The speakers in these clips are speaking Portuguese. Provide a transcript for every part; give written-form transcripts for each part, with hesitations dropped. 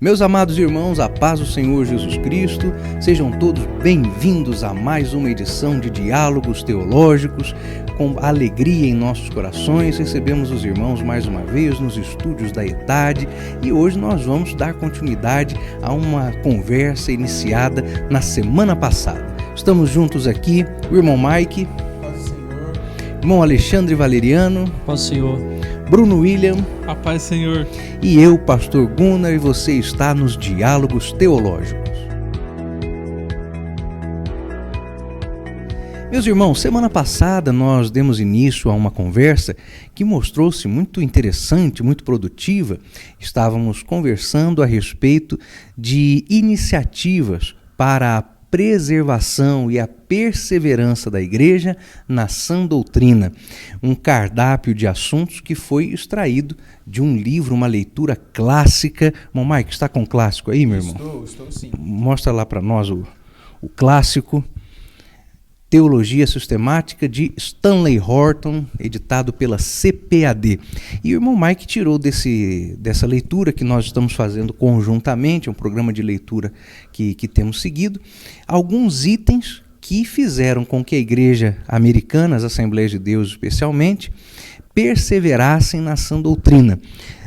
Meus amados irmãos, a paz do Senhor Jesus Cristo, sejam todos bem-vindos a mais uma edição de Diálogos Teológicos. Com alegria em nossos corações, recebemos os irmãos mais uma vez nos estúdios da ETAD e hoje nós vamos dar continuidade a uma conversa iniciada na semana passada. Estamos juntos aqui, o irmão Mike, Paz do Senhor, irmão Alexandre Valeriano, Paz do Senhor, Bruno William, a paz do Senhor, e eu, pastor Gunnar, e você está nos Diálogos Teológicos. Meus irmãos, semana passada nós demos início a uma conversa que mostrou-se muito interessante, muito produtiva. Estávamos conversando a respeito de iniciativas para a preservação e a perseverança da igreja na sã doutrina, um cardápio de assuntos que foi extraído de um livro, uma leitura clássica. Irmão Mike, está com o clássico aí, meu irmão? Estou sim. Mostra lá para nós o clássico, Teologia Sistemática de Stanley Horton, editado pela CPAD. E o irmão Mike tirou dessa leitura que nós estamos fazendo conjuntamente, um programa de leitura que temos seguido, alguns itens que fizeram com que a igreja americana, as Assembleias de Deus especialmente, perseverassem na sã doutrina.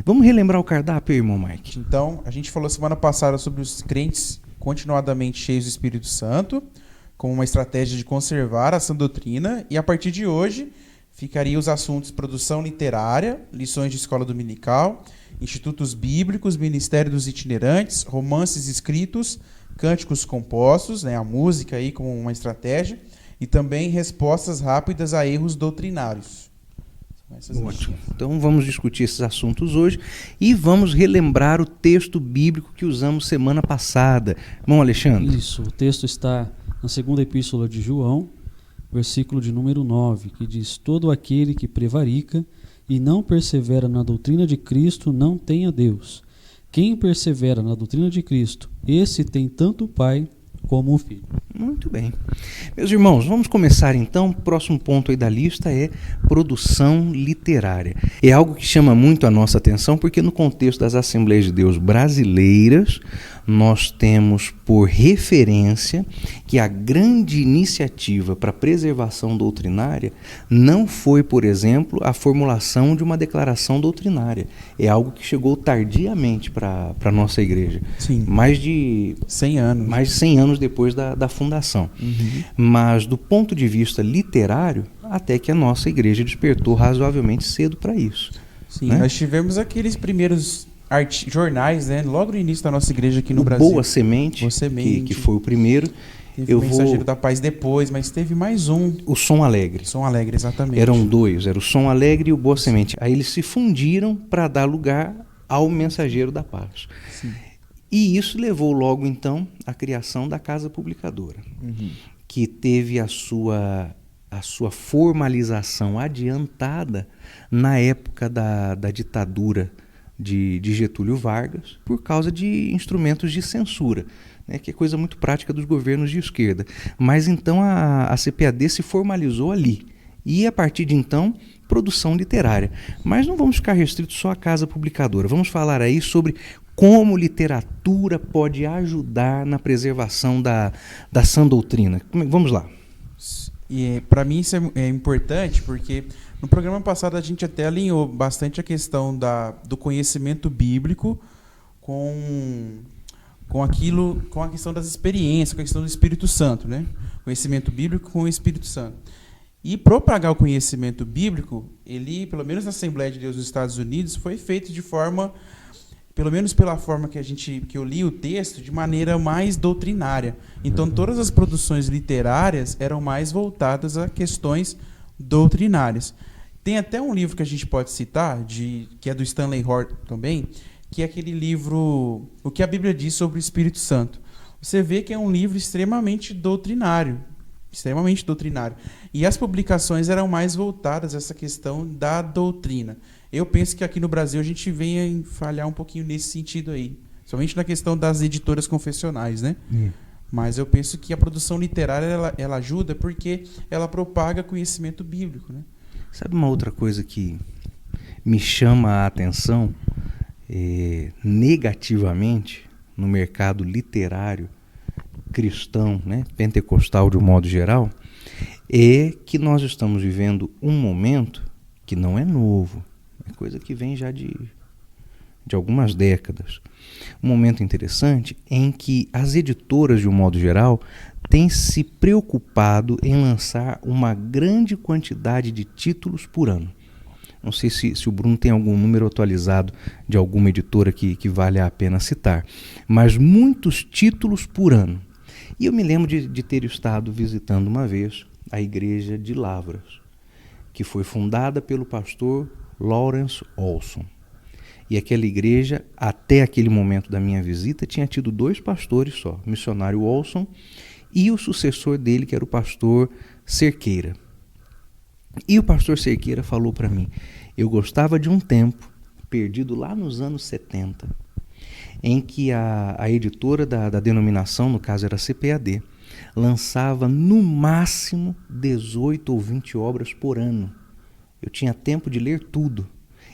Vamos relembrar o cardápio, irmão Mike? Então, a gente falou semana passada sobre os crentes continuadamente cheios do Espírito Santo, como uma estratégia de conservar a sã doutrina, e a partir de hoje ficariam os assuntos produção literária, lições de escola dominical, institutos bíblicos, ministério dos itinerantes, romances escritos, cânticos compostos, a música aí como uma estratégia, e também respostas rápidas a erros doutrinários. Ótimo. Então vamos discutir esses assuntos hoje e vamos relembrar o texto bíblico que usamos semana passada. Irmão Alexandre? Isso, o texto está na segunda epístola de João, versículo de número 9, que diz: todo aquele que prevarica e não persevera na doutrina de Cristo não tem a Deus. Quem persevera na doutrina de Cristo, esse tem tanto o Pai como o Filho. Muito bem. Meus irmãos, vamos começar então. O próximo ponto aí da lista é produção literária. É algo que chama muito a nossa atenção porque no contexto das Assembleias de Deus brasileiras, nós temos por referência que a grande iniciativa para a preservação doutrinária não foi, por exemplo, a formulação de uma declaração doutrinária. É algo que chegou tardiamente para a nossa igreja. Sim. Mais de 100 anos. Mais de 100 anos depois da fundação. Uhum. Mas do ponto de vista literário, até que a nossa igreja despertou razoavelmente cedo para isso. Sim, né? nós tivemos aqueles primeiros jornais, logo no início da nossa igreja aqui no Brasil. Boa Semente, que foi o primeiro. Teve o Mensageiro da Paz depois, mas teve mais um. O Som Alegre. Som Alegre, exatamente. Eram dois, era o Som Alegre e o Boa Semente. Aí eles se fundiram para dar lugar ao Mensageiro da Paz. Sim. E isso levou logo, então, à criação da Casa Publicadora, que teve a sua formalização adiantada na época da ditadura de Getúlio Vargas, por causa de instrumentos de censura, que é coisa muito prática dos governos de esquerda. Mas então a CPAD se formalizou ali. E a partir de então, produção literária. Mas não vamos ficar restritos só à Casa Publicadora. Vamos falar aí sobre como literatura pode ajudar na preservação da sã doutrina. Vamos lá. E para mim isso é importante porque no programa passado a gente até alinhou bastante a questão do conhecimento bíblico com a questão das experiências, com a questão do Espírito Santo, Conhecimento bíblico com o Espírito Santo. E propagar o conhecimento bíblico, ele, pelo menos na Assembleia de Deus dos Estados Unidos, foi feito de forma, pelo menos pela forma que eu li o texto, de maneira mais doutrinária. Então, todas as produções literárias eram mais voltadas a questões doutrinárias. Tem até um livro que a gente pode citar, que é do Stanley Horton também, que é aquele livro, O que a Bíblia diz sobre o Espírito Santo. Você vê que é um livro extremamente doutrinário. E as publicações eram mais voltadas a essa questão da doutrina. Eu penso que aqui no Brasil a gente vem a falhar um pouquinho nesse sentido aí. Somente na questão das editoras confessionais, Mas eu penso que a produção literária ela ajuda porque ela propaga conhecimento bíblico, Sabe uma outra coisa que me chama a atenção? negativamente no mercado literário cristão, né, pentecostal de um modo geral, é que nós estamos vivendo um momento que não é novo, é coisa que vem já de algumas décadas. Um momento interessante em que as editoras, de um modo geral, têm se preocupado em lançar uma grande quantidade de títulos por ano. Não sei se o Bruno tem algum número atualizado de alguma editora que vale a pena citar, mas muitos títulos por ano. E eu me lembro de ter estado visitando uma vez a igreja de Lavras, que foi fundada pelo pastor Lawrence Olson. E aquela igreja, até aquele momento da minha visita, tinha tido 2 pastores só, o missionário Olson e o sucessor dele, que era o pastor Cerqueira. E o pastor Cerqueira falou para mim: eu gostava de um tempo, perdido lá nos anos 70, em que a editora da denominação, no caso era a CPAD, lançava no máximo 18 ou 20 obras por ano. Eu tinha tempo de ler tudo,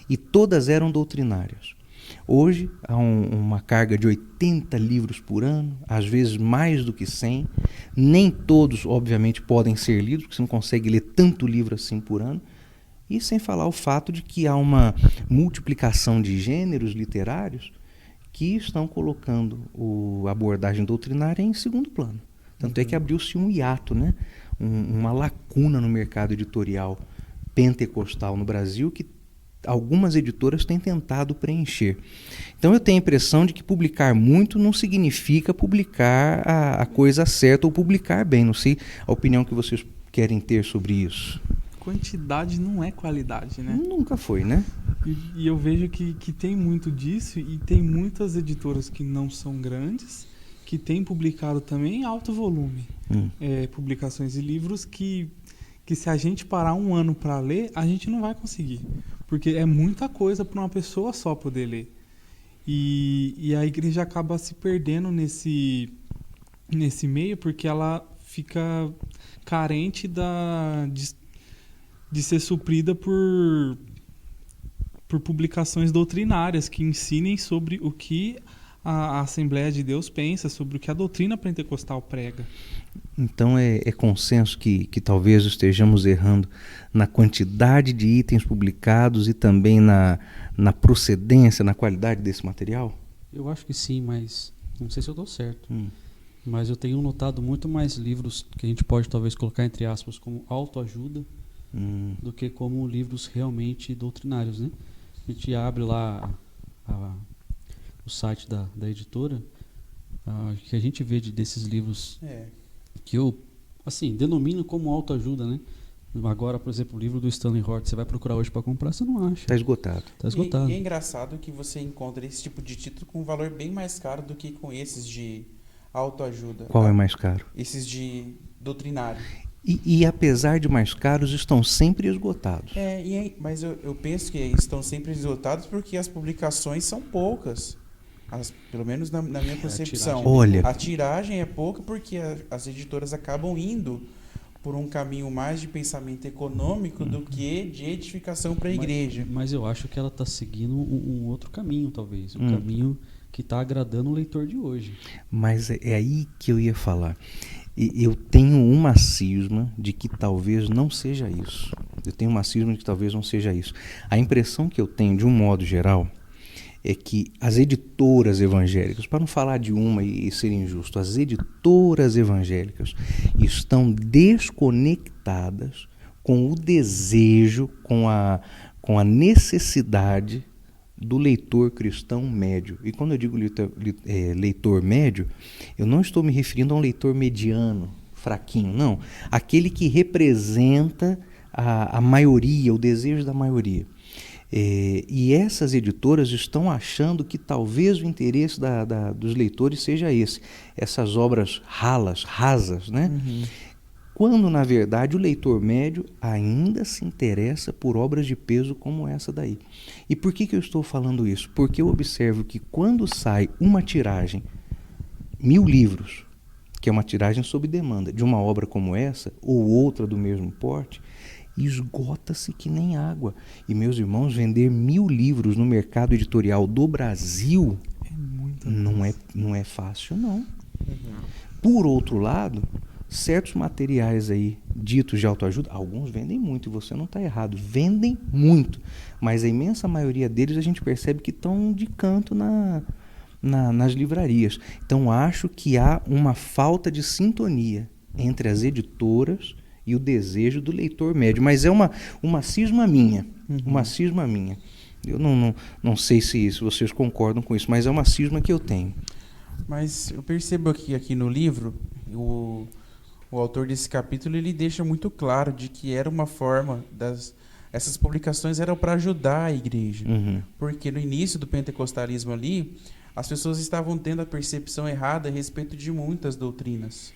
e todas eram doutrinárias. Hoje há uma carga de 80 livros por ano, às vezes mais do que 100. Nem todos, obviamente, podem ser lidos, porque você não consegue ler tanto livro assim por ano. E sem falar o fato de que há uma multiplicação de gêneros literários que estão colocando a abordagem doutrinária em segundo plano. Tanto é que abriu-se um hiato, né? Uma lacuna no mercado editorial pentecostal no Brasil que algumas editoras têm tentado preencher. Então eu tenho a impressão de que publicar muito não significa publicar a coisa certa ou publicar bem. Não sei a opinião que vocês querem ter sobre isso. Quantidade não é qualidade, né? Nunca foi, né? E eu vejo que tem muito disso, e tem muitas editoras que não são grandes, que têm publicado também em alto volume. Publicações de livros que se a gente parar um ano para ler, a gente não vai conseguir. Porque é muita coisa para uma pessoa só poder ler. E a igreja acaba se perdendo nesse meio, porque ela fica carente de ser suprida por publicações doutrinárias que ensinem sobre o que a Assembleia de Deus pensa, sobre o que a doutrina pentecostal prega. Então é consenso que talvez estejamos errando na quantidade de itens publicados e também na procedência, na qualidade desse material? Eu acho que sim, mas não sei se eu estou certo. Mas eu tenho notado muito mais livros que a gente pode talvez colocar entre aspas como autoajuda do que como livros realmente doutrinários, né? A gente abre lá o site da editora, que a gente vê desses livros que eu, assim, denomino como autoajuda, né? Agora, por exemplo, o livro do Stanley Hort, você vai procurar hoje para comprar, você não acha. Está esgotado. Tá esgotado. E é engraçado que você encontra esse tipo de título com um valor bem mais caro do que com esses de autoajuda. Qual é mais caro? Esses de doutrinário. E apesar de mais caros, estão sempre esgotados. Mas eu penso que estão sempre esgotados porque as publicações são poucas. Pelo menos na minha concepção. A tiragem é pouca porque as editoras acabam indo por um caminho mais de pensamento econômico do que de edificação para a igreja. Mas eu acho que ela está seguindo um outro caminho, talvez. Um caminho que está agradando o leitor de hoje. Mas é aí que eu ia falar. Eu tenho uma cisma de que talvez não seja isso. A impressão que eu tenho, de um modo geral, é que as editoras evangélicas, para não falar de uma e ser injusto, as editoras evangélicas estão desconectadas com o desejo, com a necessidade do leitor cristão médio. E quando eu digo leitor médio, eu não estou me referindo a um leitor mediano, fraquinho, não. Aquele que representa a maioria, o desejo da maioria. E essas editoras estão achando que talvez o interesse dos leitores seja esse, essas obras rasas, né? Quando, na verdade, o leitor médio ainda se interessa por obras de peso como essa daí. E por que eu estou falando isso? Porque eu observo que quando sai uma tiragem, 1000 livros, que é uma tiragem sob demanda, de uma obra como essa, ou outra do mesmo porte, esgota-se que nem água. E, meus irmãos, vender 1000 livros no mercado editorial do Brasil não é fácil, não. Por outro lado, certos materiais aí, ditos de autoajuda, alguns vendem muito, e você não está errado, vendem muito, mas a imensa maioria deles a gente percebe que estão de canto nas livrarias. Então, acho que há uma falta de sintonia entre as editoras e o desejo do leitor médio, mas é uma cisma minha, uma cisma minha. Eu não sei se vocês concordam com isso, mas é uma cisma que eu tenho. Mas eu percebo aqui no livro, o autor desse capítulo, ele deixa muito claro de que era uma forma essas publicações eram para ajudar a igreja. Porque no início do pentecostalismo ali, as pessoas estavam tendo a percepção errada a respeito de muitas doutrinas,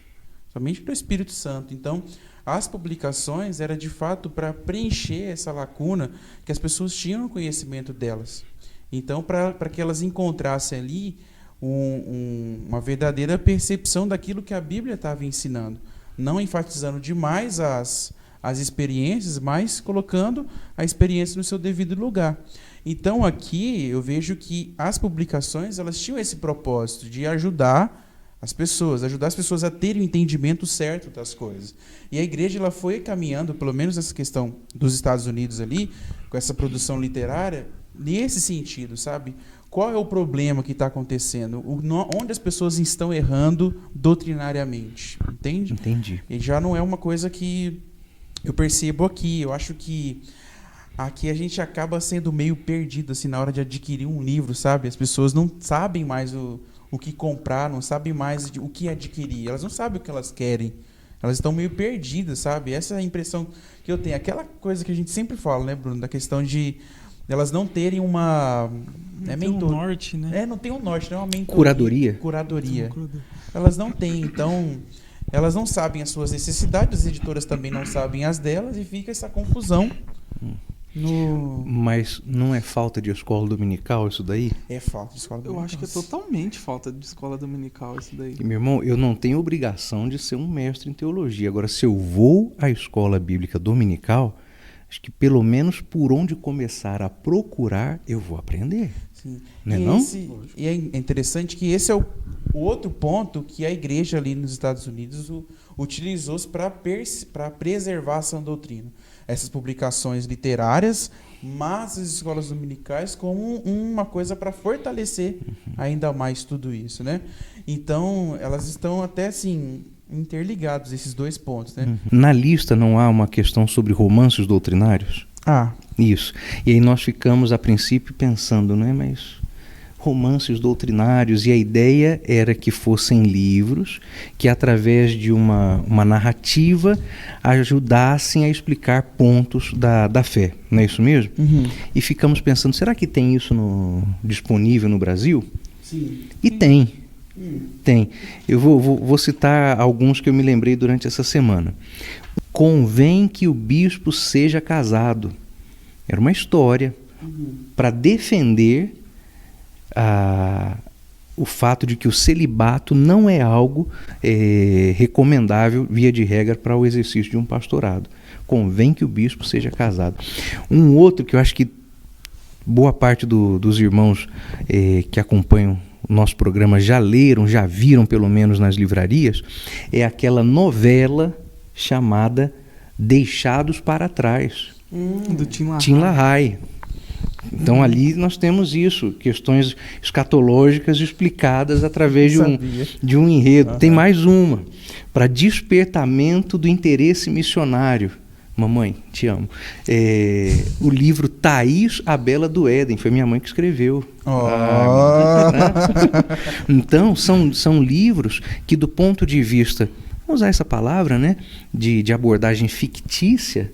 somente do Espírito Santo. Então, as publicações eram de fato para preencher essa lacuna que as pessoas tinham no conhecimento delas. Então, para que elas encontrassem ali uma verdadeira percepção daquilo que a Bíblia estava ensinando, não enfatizando demais as experiências, mas colocando a experiência no seu devido lugar. Então, aqui eu vejo que as publicações elas tinham esse propósito de ajudar as pessoas a terem o entendimento certo das coisas. E a igreja ela foi caminhando, pelo menos essa questão dos Estados Unidos ali, com essa produção literária, nesse sentido, sabe? Qual é o problema que está acontecendo? Onde as pessoas estão errando doutrinariamente? Entende? Entendi. E já não é uma coisa que eu percebo aqui. Eu acho que aqui a gente acaba sendo meio perdido assim, na hora de adquirir um livro, sabe? As pessoas não sabem mais o que comprar, não sabem mais o que adquirir. Elas não sabem o que elas querem. Elas estão meio perdidas, sabe? Essa é a impressão que eu tenho. Aquela coisa que a gente sempre fala, né, Bruno? Da questão de elas não terem uma... Não tem um norte, né? Não tem um norte, não é uma mentoria. Curadoria. Elas não têm, então... Elas não sabem as suas necessidades, as editoras também não sabem as delas, e fica essa confusão. Mas não é falta de escola dominical isso daí? É falta de escola dominical. Eu acho que é totalmente falta de escola dominical isso daí. E, meu irmão, eu não tenho obrigação de ser um mestre em teologia. Agora, se eu vou à escola bíblica dominical, acho que pelo menos por onde começar a procurar, eu vou aprender. Sim. Não é não? E é interessante que esse é o outro ponto que a igreja ali nos Estados Unidos utilizou para preservar a sã doutrina. Essas publicações literárias, mas as escolas dominicais como uma coisa para fortalecer ainda mais tudo isso, né? Então, elas estão até assim interligados esses dois pontos, né? Na lista não há uma questão sobre romances doutrinários? Isso. E aí nós ficamos a princípio pensando, né, mas romances doutrinários, e a ideia era que fossem livros que através de uma narrativa ajudassem a explicar pontos da fé, não é isso mesmo? E ficamos pensando, será que tem isso disponível no Brasil? Sim. E tem. Tem. Eu vou citar alguns que eu me lembrei durante essa semana. Convém que o bispo seja casado. Era uma história para defender o fato de que o celibato não é algo recomendável, via de regra, para o exercício de um pastorado. Convém que o bispo seja casado. Um outro que eu acho que boa parte dos irmãos que acompanham o nosso programa já leram, já viram pelo menos nas livrarias, é aquela novela chamada Deixados para Trás, do Tim LaHaye. Então ali nós temos isso, questões escatológicas explicadas através de um enredo. Tem mais uma, para despertamento do interesse missionário. Mamãe, te amo. O livro Thaís, a Bela do Éden, foi minha mãe que escreveu. Então, são livros que, do ponto de vista, vamos usar essa palavra, né, de abordagem fictícia,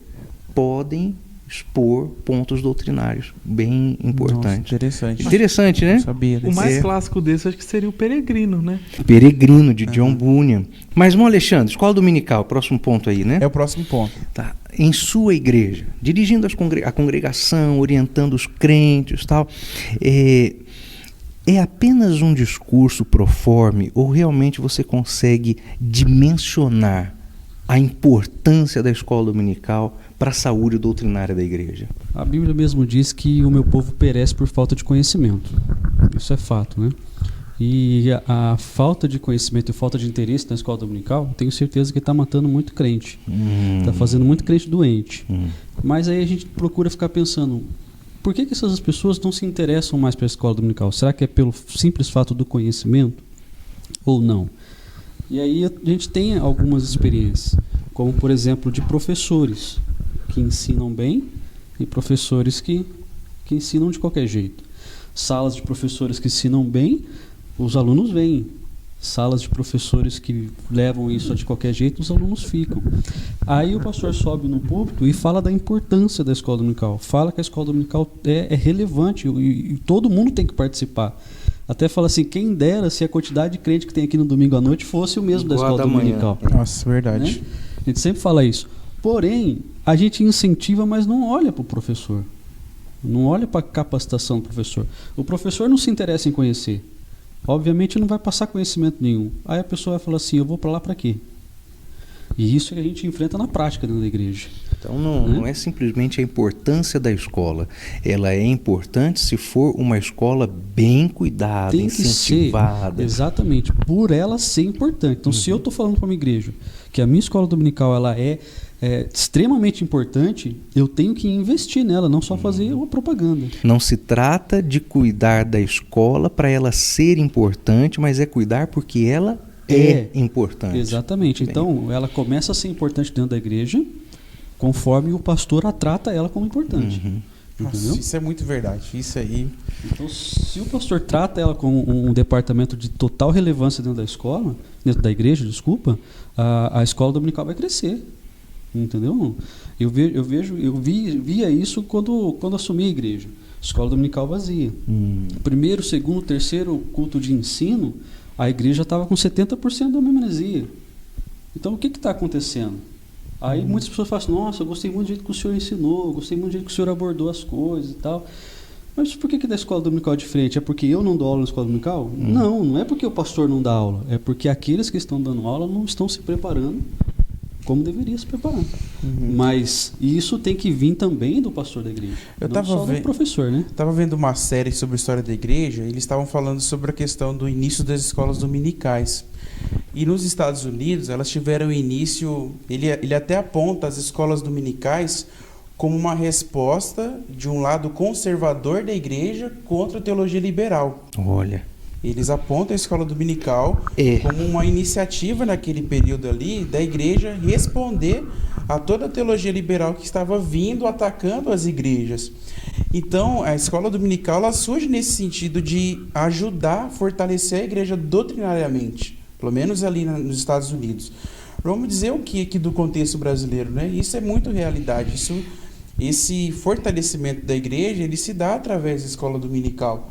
podem expor pontos doutrinários bem importantes. Nossa, interessante, né? Não sabia desse. O mais clássico desse acho que seria o Peregrino, né? Peregrino, de John Bunyan. Mas, irmão Alexandre, escola dominical, próximo ponto aí, né? É o próximo ponto. Tá. Em sua igreja, dirigindo a congregação, orientando os crentes, tal, é apenas um discurso proforme ou realmente você consegue dimensionar a importância da escola dominical para a saúde doutrinária da igreja? A Bíblia mesmo diz que o meu povo perece por falta de conhecimento. Isso é fato, né? E a falta de conhecimento e falta de interesse na escola dominical, tenho certeza que está matando muito crente. Está fazendo muito crente doente. Mas aí a gente procura ficar pensando, por que essas pessoas não se interessam mais pela escola dominical? Será que é pelo simples fato do conhecimento? Ou não? E aí a gente tem algumas experiências, como por exemplo de professores que ensinam bem e professores que ensinam de qualquer jeito. Salas de professores que ensinam bem, os alunos vêm. Salas de professores que levam isso de qualquer jeito, os alunos ficam. Aí o pastor sobe no púlpito e fala da importância da escola dominical. Fala que a escola dominical é relevante e todo mundo tem que participar. Até fala assim, quem dera se a quantidade de crente que tem aqui no domingo à noite fosse o mesmo da escola dominical. Nossa, verdade. Né? A gente sempre fala isso. Porém, a gente incentiva, mas não olha para o professor. Não olha para a capacitação do professor. O professor não se interessa em conhecer. Obviamente não vai passar conhecimento nenhum. Aí a pessoa vai falar assim, eu vou para lá para quê? E isso que a gente enfrenta na prática dentro da igreja. Então não é simplesmente a importância da escola. Ela é importante se for uma escola bem cuidada, tem que incentivada. Ser, exatamente, por ela ser importante. Então se eu estou falando para uma igreja que a minha escola dominical ela é extremamente importante, eu tenho que investir nela, não só fazer uma propaganda. Não se trata de cuidar da escola para ela ser importante, mas é cuidar porque ela é importante. Exatamente. Bem. Então, ela começa a ser importante dentro da igreja, conforme o pastor a trata ela como importante. Entendeu? Nossa, isso é muito verdade. Isso aí. Então, se o pastor trata ela como um departamento de total relevância dentro da escola, dentro da igreja, desculpa, a escola dominical vai crescer. Entendeu? Eu via isso quando assumi a igreja. Escola dominical vazia. Primeiro, segundo, terceiro culto de ensino, a igreja estava com 70% da membresia. Então, o que está acontecendo? Aí muitas pessoas falam assim, nossa, eu gostei muito do jeito que o senhor ensinou, eu gostei muito do jeito que o senhor abordou as coisas e tal. Mas por que da escola dominical é diferente? É porque eu não dou aula na escola dominical? Não é porque o pastor não dá aula. É porque aqueles que estão dando aula não estão se preparando como deveria se preparar. Mas isso tem que vir também do pastor da igreja, não só do professor, né? Estava vendo uma série sobre a história da igreja, eles estavam falando sobre a questão do início das escolas dominicais. E nos Estados Unidos, elas tiveram início, ele até aponta as escolas dominicais como uma resposta de um lado conservador da igreja contra a teologia liberal. Olha. Eles apontam a escola dominical como uma iniciativa naquele período ali da igreja responder a toda a teologia liberal que estava vindo, atacando as igrejas. Então, a escola dominical ela surge nesse sentido de ajudar a fortalecer a igreja doutrinariamente, pelo menos ali nos Estados Unidos. Vamos dizer o que aqui do contexto brasileiro, né? Isso é muito realidade. Esse fortalecimento da igreja ele se dá através da escola dominical.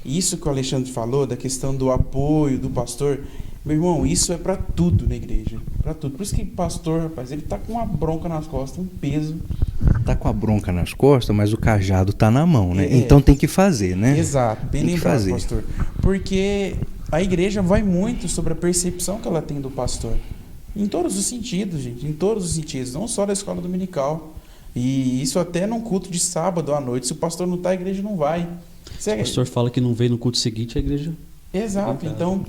Isso que o Alexandre falou, da questão do apoio do pastor, meu irmão, isso é para tudo na igreja, para tudo. Por isso que o pastor, rapaz, ele tá com uma bronca nas costas, um peso. Tá com a bronca nas costas, mas o cajado tá na mão, né? Então tem que fazer, né? Exato, bem lembrado, pastor. Porque a igreja vai muito sobre a percepção que ela tem do pastor. Em todos os sentidos, gente, em todos os sentidos, não só da escola dominical. E isso até num culto de sábado à noite, se o pastor não tá, a igreja não vai. Se o pastor fala que não veio no culto seguinte, a igreja... Exato, então...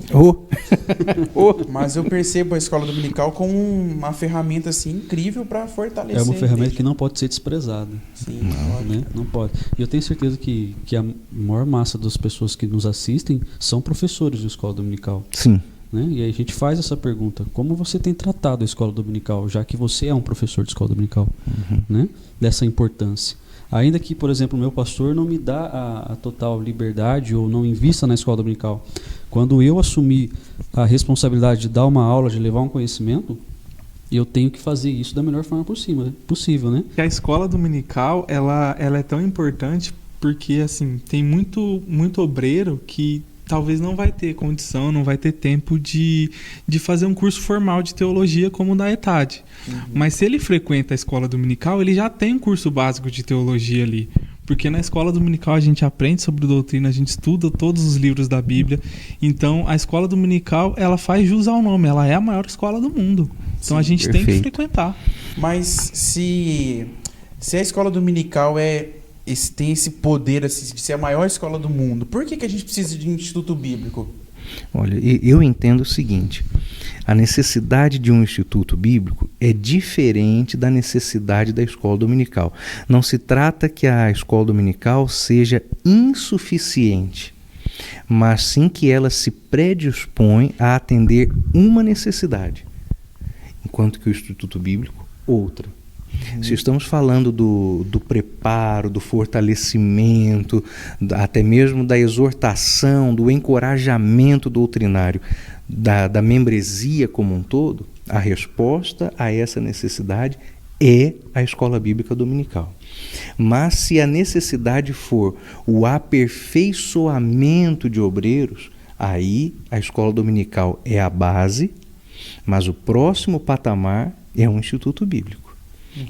Mas eu percebo a escola dominical como uma ferramenta assim, incrível para fortalecer. É uma ferramenta que não pode ser desprezada. Sim, não pode. E eu tenho certeza que a maior massa das pessoas que nos assistem são professores de escola dominical. Sim. Né? E aí a gente faz essa pergunta, como você tem tratado a escola dominical, já que você é um professor de escola dominical, né? Dessa importância. Ainda que, por exemplo, o meu pastor não me dá a total liberdade ou não invista na escola dominical. Quando eu assumi a responsabilidade de dar uma aula, de levar um conhecimento, eu tenho que fazer isso da melhor forma possível, né? A escola dominical, ela é tão importante porque, assim, tem muito obreiro que talvez não vai ter condição, não vai ter tempo de fazer um curso formal de teologia como o da ETAD. Mas se ele frequenta a escola dominical, ele já tem um curso básico de teologia ali. Porque na escola dominical a gente aprende sobre doutrina, a gente estuda todos os livros da Bíblia. Então, a escola dominical, ela faz jus ao nome, ela é a maior escola do mundo. Então, a gente tem que frequentar. Mas se a escola dominical tem esse poder assim, de ser a maior escola do mundo, por que a gente precisa de um instituto bíblico? Olha, eu entendo o seguinte: a necessidade de um instituto bíblico é diferente da necessidade da escola dominical. Não se trata que a escola dominical seja insuficiente, mas sim que ela se predispõe a atender uma necessidade, enquanto que o instituto bíblico, outra. Se estamos falando do preparo, do fortalecimento, até mesmo da exortação, do encorajamento doutrinário, da membresia como um todo, a resposta a essa necessidade é a escola bíblica dominical. Mas se a necessidade for o aperfeiçoamento de obreiros, aí a escola dominical é a base, mas o próximo patamar é um instituto bíblico.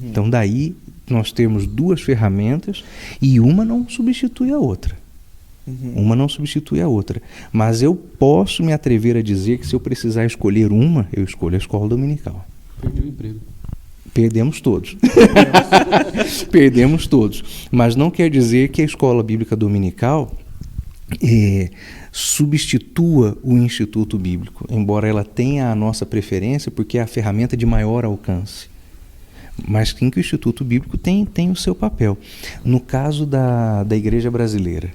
Então daí nós temos duas ferramentas e uma não substitui a outra. Uma não substitui a outra. Mas eu posso me atrever a dizer que se eu precisar escolher uma, eu escolho a escola dominical. Perdi o emprego. Perdemos todos. Perdemos todos. Mas não quer dizer que a escola bíblica dominical substitua o instituto bíblico, embora ela tenha a nossa preferência, porque é a ferramenta de maior alcance. Mas sim que o Instituto Bíblico tem o seu papel. No caso da Igreja Brasileira,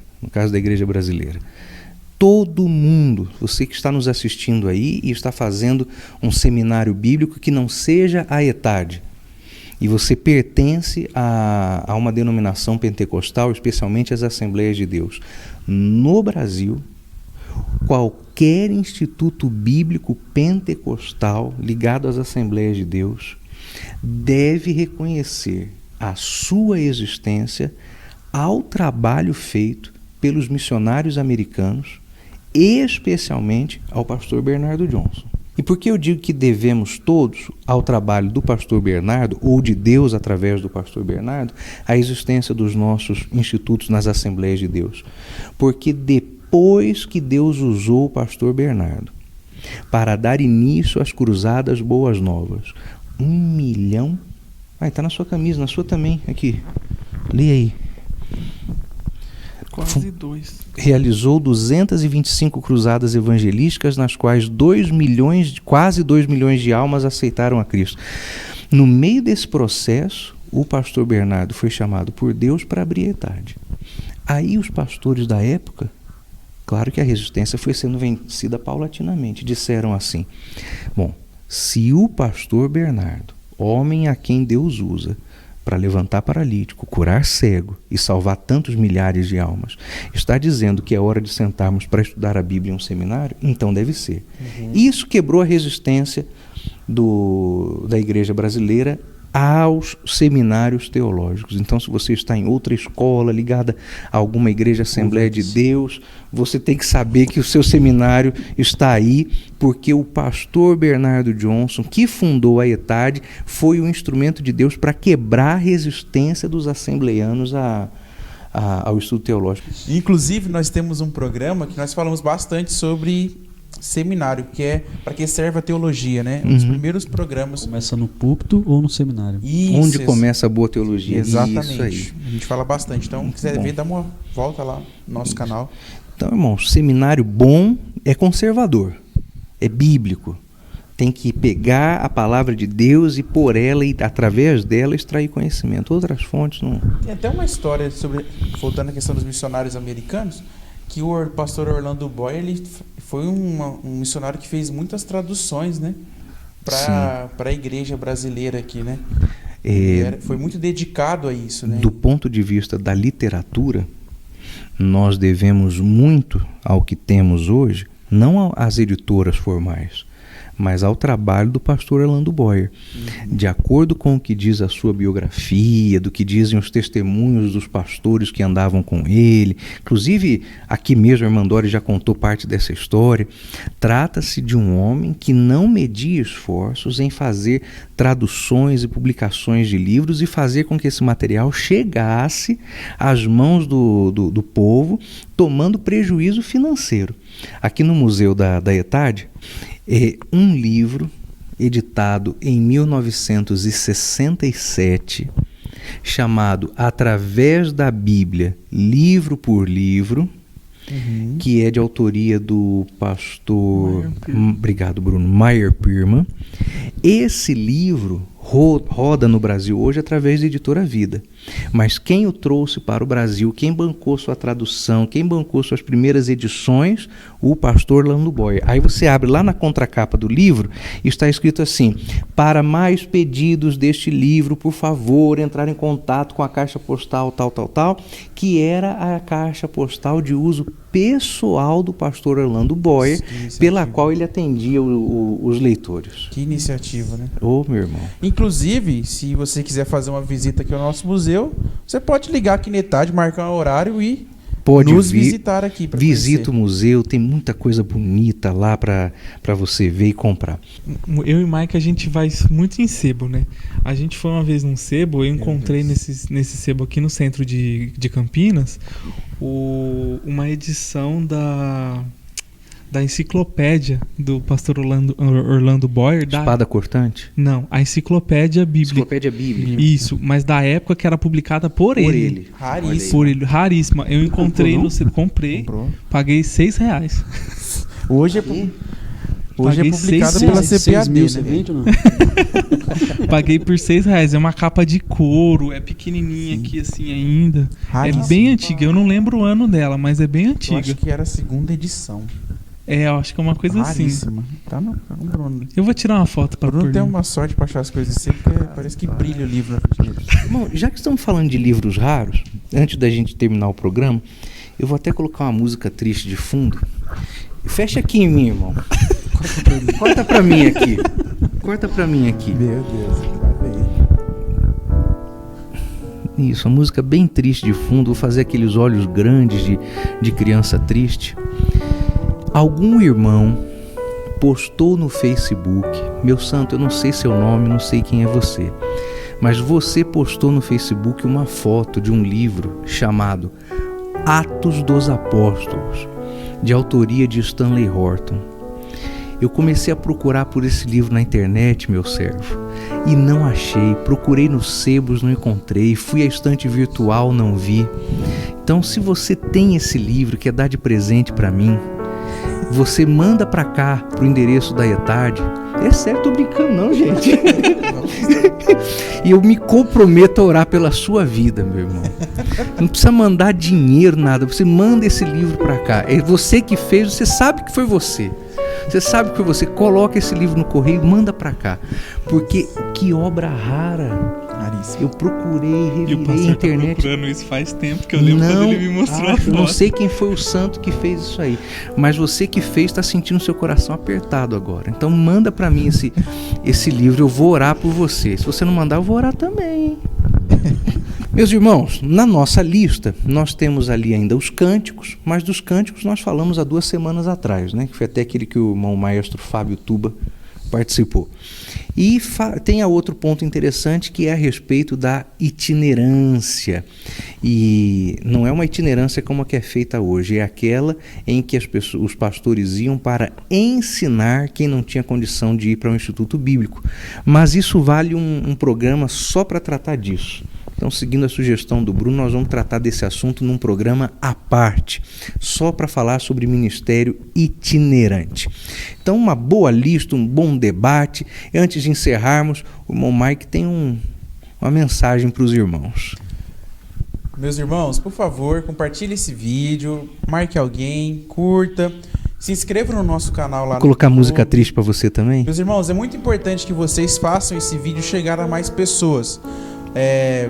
todo mundo, você que está nos assistindo aí e está fazendo um seminário bíblico que não seja a ETAD, e você pertence a uma denominação pentecostal, especialmente as Assembleias de Deus, no Brasil, qualquer instituto bíblico pentecostal ligado às Assembleias de Deus deve reconhecer a sua existência ao trabalho feito pelos missionários americanos, especialmente ao pastor Bernardo Johnson. E por que eu digo que devemos todos ao trabalho do pastor Bernardo, ou de Deus através do pastor Bernardo, a existência dos nossos institutos nas Assembleias de Deus? Porque depois que Deus usou o pastor Bernardo para dar início às Cruzadas Boas Novas, 1 milhão... está na sua camisa, na sua também, aqui. Lê aí. Quase 2. Realizou 225 cruzadas evangelísticas, nas quais quase 2 milhões de almas aceitaram a Cristo. No meio desse processo, o pastor Bernardo foi chamado por Deus para abrir a ETAD. Aí os pastores da época, claro que a resistência foi sendo vencida paulatinamente, disseram assim: bom, se o pastor Bernardo, homem a quem Deus usa para levantar paralítico, curar cego e salvar tantos milhares de almas, está dizendo que é hora de sentarmos para estudar a Bíblia em um seminário, então deve ser. Isso quebrou a resistência da Igreja Brasileira aos seminários teológicos. Então, se você está em outra escola ligada a alguma igreja Assembleia de Deus, você tem que saber que o seu seminário está aí, porque o pastor Bernardo Johnson, que fundou a ETAD, foi o instrumento de Deus para quebrar a resistência dos assembleianos ao estudo teológico. Inclusive, nós temos um programa que nós falamos bastante sobre seminário, que é para que serve a teologia, né? Um dos primeiros programas. Começa no púlpito ou no seminário? Onde começa a boa teologia. Exatamente. Isso aí. A gente fala bastante. Então, se quiser ver, dá uma volta lá no nosso canal. Então, irmão, seminário bom é conservador, é bíblico. Tem que pegar a palavra de Deus e por ela e através dela extrair conhecimento. Outras fontes não. Tem até uma história voltando à questão dos missionários americanos, que o pastor Orlando Boy, ele foi um missionário que fez muitas traduções, né, para a igreja brasileira aqui, né? Foi muito dedicado a isso, né? Do ponto de vista da literatura, nós devemos muito ao que temos hoje, não às editoras formais, mas ao trabalho do pastor Orlando Boyer. De acordo com o que diz a sua biografia, do que dizem os testemunhos dos pastores que andavam com ele, inclusive aqui mesmo a irmã Dori já contou parte dessa história, trata-se de um homem que não media esforços em fazer traduções e publicações de livros e fazer com que esse material chegasse às mãos do povo, tomando prejuízo financeiro. Aqui no Museu da ETAD, um livro editado em 1967, chamado Através da Bíblia, livro por livro, que é de autoria do pastor, obrigado Bruno, Meyer Pirman. Esse livro roda no Brasil hoje através da Editora Vida. Mas quem o trouxe para o Brasil, quem bancou sua tradução, quem bancou suas primeiras edições, o pastor Orlando Boyer. Aí você abre lá na contracapa do livro e está escrito assim: para mais pedidos deste livro, por favor, entrar em contato com a caixa postal tal, que era a caixa postal de uso pessoal do pastor Orlando Boyer, pela qual ele atendia os leitores. Que iniciativa, né? Ô, meu irmão. Inclusive, se você quiser fazer uma visita aqui ao nosso museu, você pode ligar aqui na ETAD, marcar um horário e nos visitar aqui. Visita o museu, tem muita coisa bonita lá para você ver e comprar. Eu e o Mike, a gente vai muito em sebo, né? A gente foi uma vez num sebo, eu encontrei nesse sebo aqui no centro de Campinas uma edição da enciclopédia do pastor Orlando Boyer. Espada cortante? Não, a enciclopédia bíblica. Enciclopédia bíblica. Isso, mas da época que era publicada por ele. Raríssima. Por ele, raríssima. Eu encontrei no centro, comprei, paguei R$6. Hoje é publicado pela CPAD, né? Paguei por R$6. É uma capa de couro, é pequenininha aqui assim ainda. Raríssima. É bem antiga, eu não lembro o ano dela, mas é bem antiga. Eu acho que era a segunda edição. Eu acho que é uma coisa raríssima. assim. Tá no Bruno. Eu vou tirar uma foto para o Bruno tem uma sorte para achar as coisas assim, porque parece que brilha o livro na frente dele. Bom, já que estamos falando de livros raros, antes da gente terminar o programa, eu vou até colocar uma música triste de fundo. Fecha aqui em mim, irmão. Corta pra mim aqui. Corta pra mim aqui. Meu Deus, vai ver. Isso, uma música bem triste de fundo. Vou fazer aqueles olhos grandes de criança triste. Algum irmão postou no Facebook, meu santo, eu não sei seu nome, não sei quem é você, mas você postou no Facebook uma foto de um livro chamado Atos dos Apóstolos, de autoria de Stanley Horton. Eu comecei a procurar por esse livro na internet, meu servo, e não achei. Procurei nos sebos, não encontrei. Fui à estante virtual, não vi. Então, se você tem esse livro, quer dar de presente para mim, você manda para cá, pro endereço da ETAD. É sério, tô brincando não, gente. E eu me comprometo a orar pela sua vida, meu irmão. Não precisa mandar dinheiro, nada. Você manda esse livro para cá. É você que fez, você sabe que foi você. Você sabe que foi você. Coloca esse livro no correio e manda para cá. Porque que obra rara. Eu procurei, revirei a internet. Tá procurando isso faz tempo, que eu lembro quando ele me mostrou a foto. Eu não sei quem foi o santo que fez isso aí, mas você que fez está sentindo seu coração apertado agora. Então manda para mim esse livro, eu vou orar por você. Se você não mandar, eu vou orar também. Meus irmãos, na nossa lista nós temos ali ainda os cânticos, mas dos cânticos nós falamos há 2 semanas atrás, né? Que foi até aquele que o irmão maestro Fábio Tuba participou. E tem outro ponto interessante, que é a respeito da itinerância. E não é uma itinerância como a que é feita hoje, é aquela em que os pastores iam para ensinar quem não tinha condição de ir para um instituto bíblico. Mas isso vale um programa só para tratar disso. Então, seguindo a sugestão do Bruno, nós vamos tratar desse assunto num programa à parte, só para falar sobre ministério itinerante. Então, uma boa lista, um bom debate. E antes de encerrarmos, o irmão Mike tem uma mensagem para os irmãos. Meus irmãos, por favor, compartilhe esse vídeo, marque alguém, curta, se inscreva no nosso canal lá. Vou colocar música triste para você também? Meus irmãos, é muito importante que vocês façam esse vídeo chegar a mais pessoas.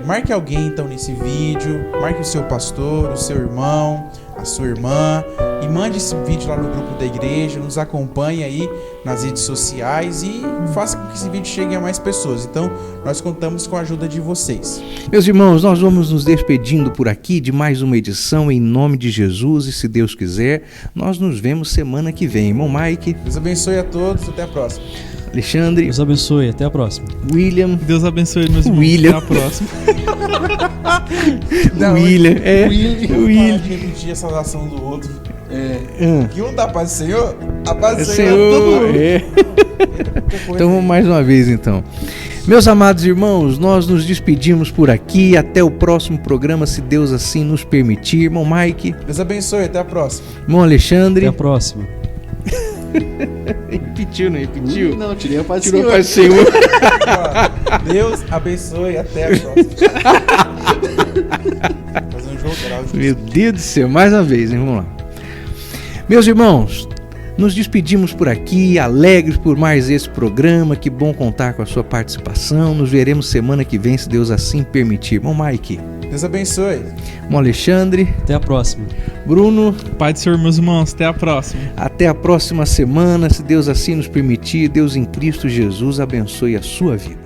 Marque alguém então nesse vídeo, marque o seu pastor, o seu irmão, a sua irmã, e mande esse vídeo lá no grupo da igreja, nos acompanhe aí nas redes sociais e faça com que esse vídeo chegue a mais pessoas. Então, nós contamos com a ajuda de vocês. Meus irmãos, nós vamos nos despedindo por aqui de mais uma edição em nome de Jesus, e se Deus quiser, nós nos vemos semana que vem. Irmão Mike, Deus abençoe a todos, até a próxima. Alexandre, Deus abençoe, até a próxima. William, Deus abençoe, meus irmãos. William. Até a próxima. William, William. Repetir a saudação do outro. Que um dá paz do Senhor, a paz do Senhor é todo mundo. Então vamos mais uma vez então. Meus amados irmãos, nós nos despedimos por aqui, até o próximo programa, se Deus assim nos permitir. Irmão Mike, Deus abençoe, até a próxima. irmão Alexandre. Até a próxima. Repetiu, não repetiu? Não, tirei a paz do Tirou Senhor. para o Senhor. Deus abençoe, até a próxima. Fazer um jogo geral. Meu Deus do céu, mais uma vez, hein? Vamos lá. Meus irmãos, nos despedimos por aqui, alegres por mais esse programa. Que bom contar com a sua participação. Nos veremos semana que vem, se Deus assim permitir. Irmão Mike, Deus abençoe. irmão Alexandre, Até a próxima. Bruno, Pai do Senhor, meus irmãos. Até a próxima. até a próxima semana, se Deus assim nos permitir. Deus em Cristo Jesus abençoe a sua vida.